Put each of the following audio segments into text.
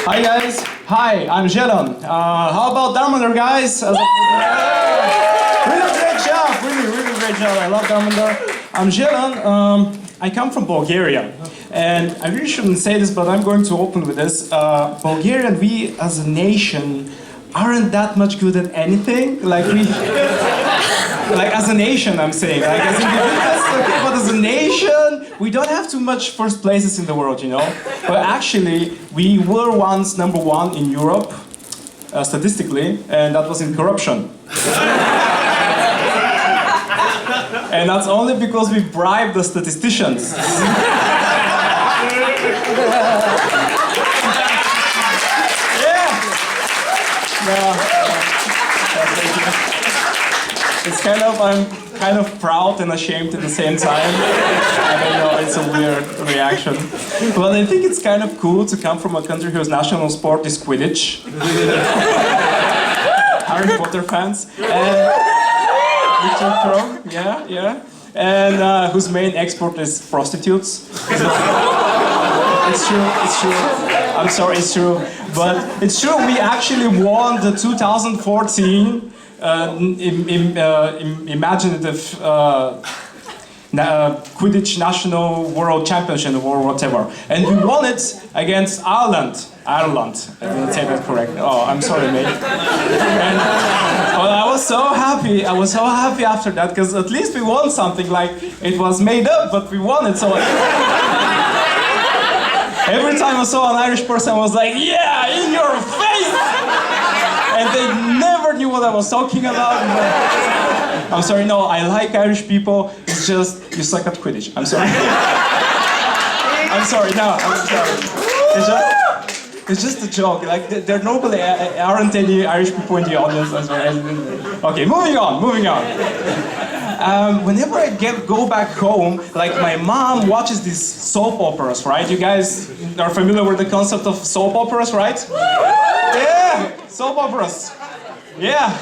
Hi guys. Hi, I'm Zhelyan. How about Darmander, guys? Really great job. Really great job. I love Darmander. I'm Zhelyan. I come from Bulgaria, and I really shouldn't say this, but I'm going to open with this. Bulgaria, we as a nation aren't that much good at anything. Like as a nation, I'm saying. Like as individuals, okay, but as a nation, we don't have too much first places in the world, you know. But actually, we were once #1 in Europe, statistically, and that was in corruption. And that's only because we bribed the statisticians. It's I'm kind of proud and ashamed at the same time. I don't know, it's a weird reaction. But I think it's kind of cool to come from a country whose national sport is Quidditch. Harry Potter fans. And Richard Crow, yeah. And whose main export is prostitutes. It's true. I'm sorry, it's true. But it's true, we actually won the 2014 imaginative Quidditch National World Championship or whatever. And we won it against Ireland. I didn't say that correct. Oh, I'm sorry, mate. But I was so happy after that, because at least we won something. Like, it was made up, but we won it. So every time I saw an Irish person, I was like, yeah, in your face! And they never knew what I was talking about. I'm sorry, no, I like Irish people. It's just, you suck at Quidditch. I'm sorry. I'm sorry. It's just a joke. Like, there normally aren't any Irish people in the audience as well. Okay, moving on. Whenever I go back home, like my mom watches these soap operas, right? You guys are familiar with the concept of soap operas, right? Yeah, soap operas. Yeah,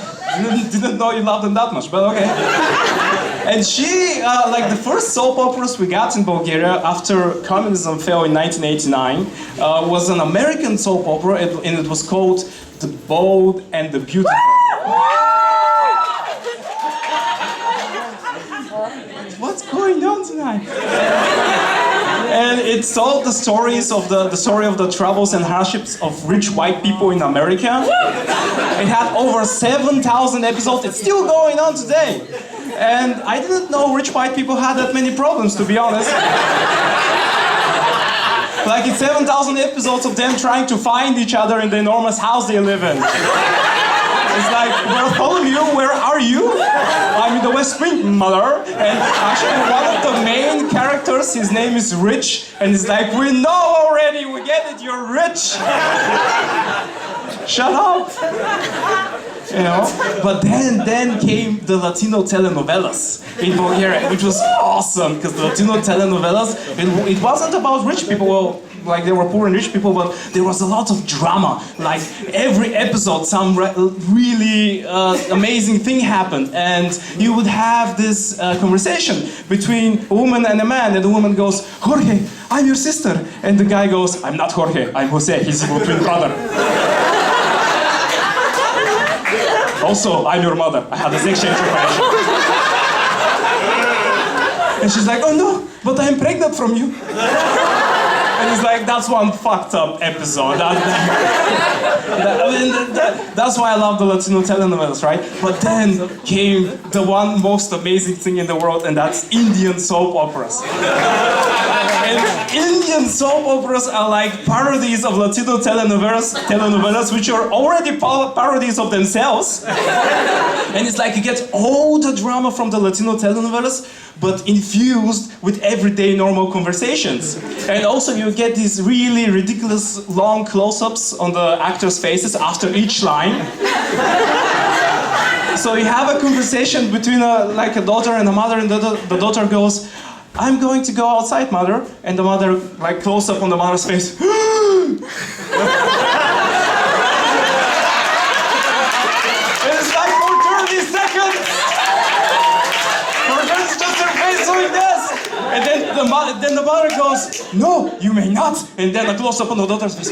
didn't know you loved them that much, but okay. And she, like the first soap operas we got in Bulgaria after communism fell in 1989 was an American soap opera, and it was called The Bold and the Beautiful. What's going on tonight? And it told the story of the troubles and hardships of rich white people in America. It had over 7,000 episodes. It's still going on today. And I didn't know rich white people had that many problems, to be honest. Like, it's 7,000 episodes of them trying to find each other in the enormous house they live in. It's like, Bartholomew, where are you? I'm in the West Wing, mother. And actually, one of the main characters, his name is Rich, and he's like, we know already, we get it, you're rich. Shut up. You know? But then came the Latino telenovelas in Bulgaria, which was awesome, because the Latino telenovelas, it wasn't about rich people. Well, like, there were poor and rich people, but there was a lot of drama. Like, every episode, some really amazing thing happened, and you would have this conversation between a woman and a man, and the woman goes, Jorge, I'm your sister. And the guy goes, I'm not Jorge, I'm Jose, he's your twin brother. Also, I'm your mother. I had this exchange operation. And she's like, oh no, but I'm pregnant from you. And he's like, that's one fucked up episode. That's why I love the Latino telenovelas, right? But then came the one most amazing thing in the world, and that's Indian soap operas. And Indian soap operas are like parodies of Latino telenovelas, which are already parodies of themselves. And it's like you get all the drama from the Latino telenovelas, but infused with everyday normal conversations. And also you get these really ridiculous long close-ups on the actors' faces after each line. So you have a conversation between a daughter and a mother, and the daughter goes, I'm going to go outside, mother. And the mother, like, close up on the mother's face. And it's like for 30 seconds. It's just her face doing this. And then the mother goes, no, you may not. And then a close up on the daughter's face.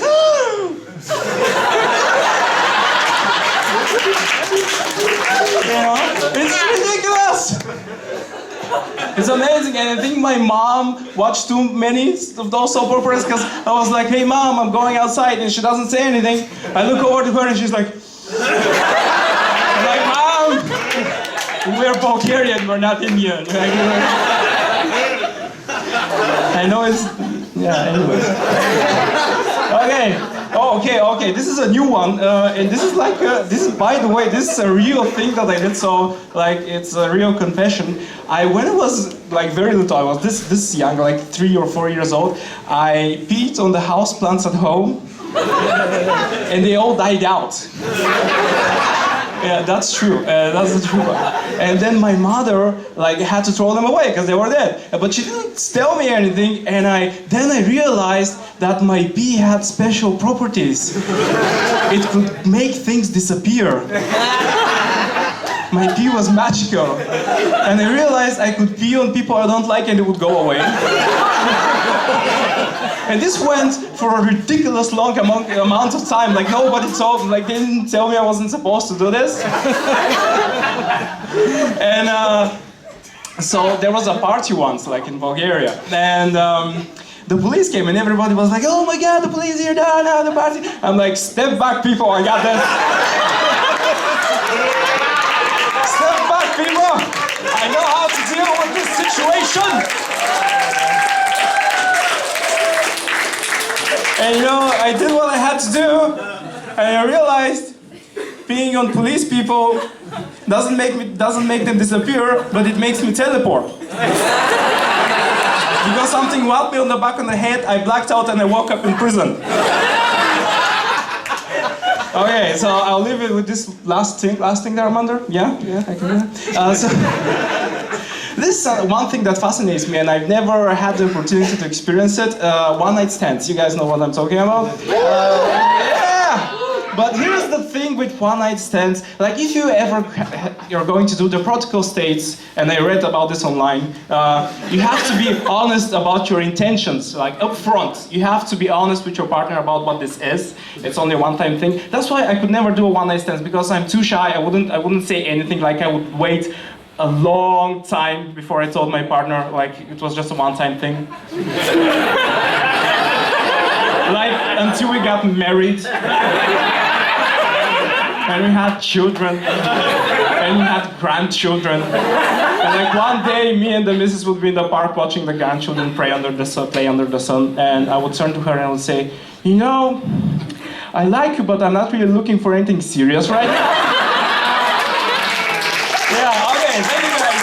You know, it's ridiculous. It's amazing, and I think my mom watched too many of those soap operas because I was like, "Hey, mom, I'm going outside," and she doesn't say anything. I look over to her, and she's like, I'm like, "Mom, we're Bulgarian, we're not Indian." Like, I know it's, yeah. Anyways, okay. Oh, okay. This is a new one, and this is like, this is, by the way, this is a real thing that I did. So, like, it's a real confession. When I was like very little, I was this young, like 3 or 4 years old. I peed on the house plants at home, and they all died out. Yeah, that's true. That's the true one. And then my mother like had to throw them away because they were dead. But she didn't tell me anything. And then I realized that my pee had special properties. It could make things disappear. My pee was magical. And I realized I could pee on people I don't like and it would go away. And this went for a ridiculous long amount of time. Like nobody told, like they didn't tell me I wasn't supposed to do this. And so there was a party once, like in Bulgaria, and the police came and everybody was like, "Oh my God, the police here now, the party." I'm like, "Step back, people, I got this." Step back, people. I know how to deal with this situation. And you know, I did what I had to do, and I realized peeing on police people doesn't make them disappear, but it makes me teleport. Because something whacked me on the back of the head, I blacked out and I woke up in prison. Okay, so I'll leave it with this last thing there, Armando? Yeah, I can do that. This is one thing that fascinates me, and I've never had the opportunity to experience it. One-night stands. You guys know what I'm talking about? Yeah! But here's the thing with one-night stands. Like, if you're going to do the protocol states, and I read about this online, you have to be honest about your intentions, like up front. You have to be honest with your partner about what this is. It's only a one-time thing. That's why I could never do a one-night stand, because I'm too shy. I wouldn't say anything. Like, I would wait a long time before I told my partner, like, it was just a one-time thing. Like, until we got married. And we had children. And we had grandchildren. And like one day, me and the missus would be in the park watching the grandchildren play under the sun. And I would turn to her and I would say, "You know, I like you, but I'm not really looking for anything serious right now." Yeah, okay, thank you guys.